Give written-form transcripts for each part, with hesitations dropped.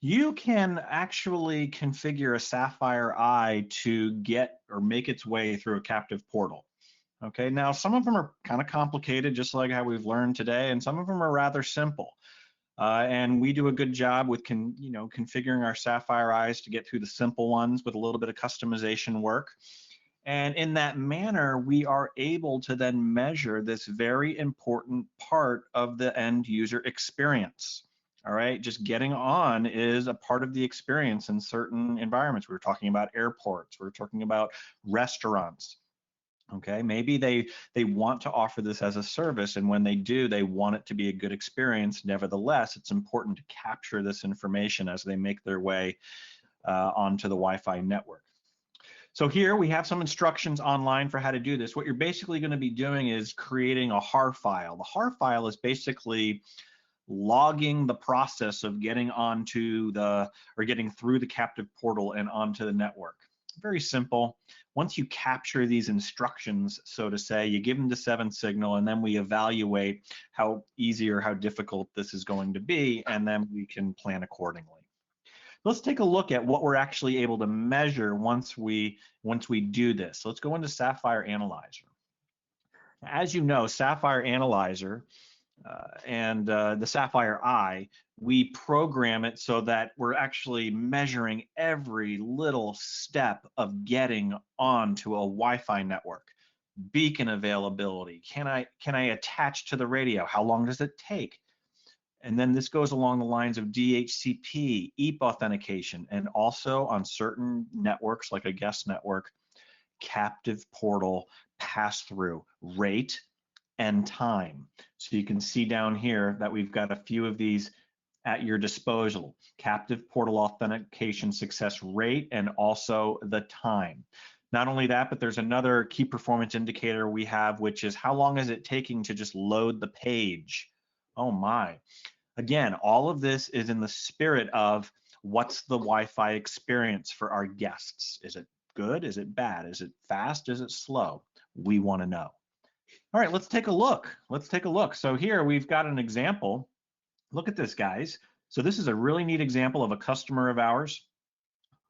You can actually configure a Sapphire Eye to get or make its way through a captive portal. Okay, now some of them are kind of complicated, just like how we've learned today, and some of them are rather simple. And we do a good job with configuring our Sapphire Eyes to get through the simple ones with a little bit of customization work. And in that manner, we are able to then measure this very important part of the end user experience. All right, just getting on is a part of the experience in certain environments. We were talking about airports, we were talking about restaurants. Okay, maybe they want to offer this as a service, and when they do, they want it to be a good experience. Nevertheless, it's important to capture this information as they make their way onto the Wi-Fi network. So here we have some instructions online for how to do this. What you're basically going to be doing is creating a HAR file. The HAR file is basically logging the process of getting onto or getting through the captive portal and onto the network. Very simple. Once you capture these instructions, so to say, you give them to 7Signal, and then we evaluate how easy or how difficult this is going to be, and then we can plan accordingly. Let's take a look at what we're actually able to measure once we do this. So let's go into Sapphire Analyzer. As you know, Sapphire Analyzer and the Sapphire Eye, we program it so that we're actually measuring every little step of getting onto a Wi-Fi network. Beacon availability. Can I attach to the radio? How long does it take? And then this goes along the lines of DHCP, EAP authentication, and also on certain networks like a guest network, captive portal pass-through rate and time. So you can see down here that we've got a few of these at your disposal. Captive portal authentication success rate and also the time. Not only that, but there's another key performance indicator we have, which is how long is it taking to just load the page? Oh my. Again, all of this is in the spirit of what's the Wi-Fi experience for our guests? Is it good? Is it bad? Is it fast? Is it slow? We want to know. All right, let's take a look. Let's take a look. So here we've got an example. Look at this, guys. So this is a really neat example of a customer of ours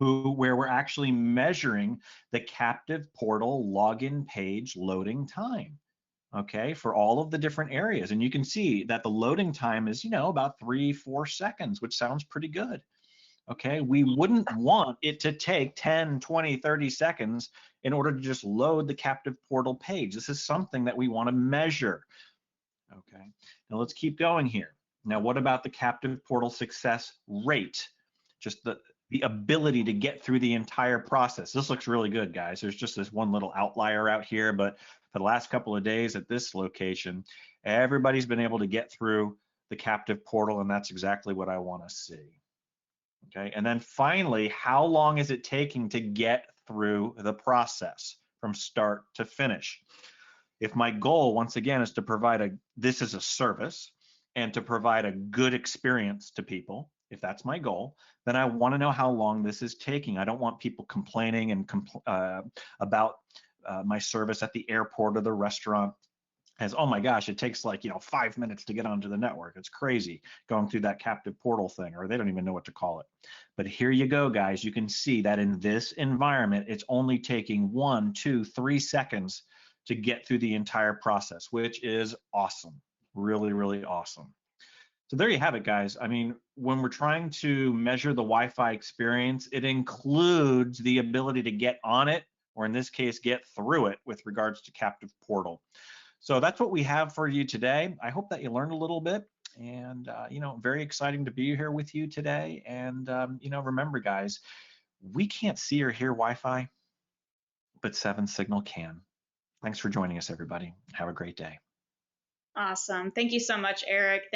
where we're actually measuring the captive portal login page loading time. Okay, for all of the different areas. And you can see that the loading time is, about 3-4 seconds, which sounds pretty good. Okay, we wouldn't want it to take 10, 20, 30 seconds in order to just load the captive portal page. This is something that we want to measure. Okay, now let's keep going here. Now, what about the captive portal success rate? Just the ability to get through the entire process. This looks really good, guys. There's just this one little outlier out here, but for the last couple of days at this location, everybody's been able to get through the captive portal, and that's exactly what I want to see. Okay, and then finally, how long is it taking to get through the process from start to finish? If my goal, once again, is to provide this is a service and to provide a good experience to people, if that's my goal, then I want to know how long this is taking. I don't want people complaining and about my service at the airport or the restaurant as, oh my gosh, it takes like 5 minutes to get onto the network. It's crazy going through that captive portal thing, or they don't even know what to call it. But here you go, guys. You can see that in this environment, it's only taking 1, 2, 3 seconds to get through the entire process, which is awesome. Really, really awesome. So there you have it, guys. I mean, when we're trying to measure the Wi-Fi experience, it includes the ability to get on it, or in this case, get through it with regards to captive portal. So that's what we have for you today. I hope that you learned a little bit, and very exciting to be here with you today. And remember, guys, we can't see or hear Wi-Fi, but 7Signal can. Thanks for joining us, everybody. Have a great day. Awesome. Thank you so much, Eric.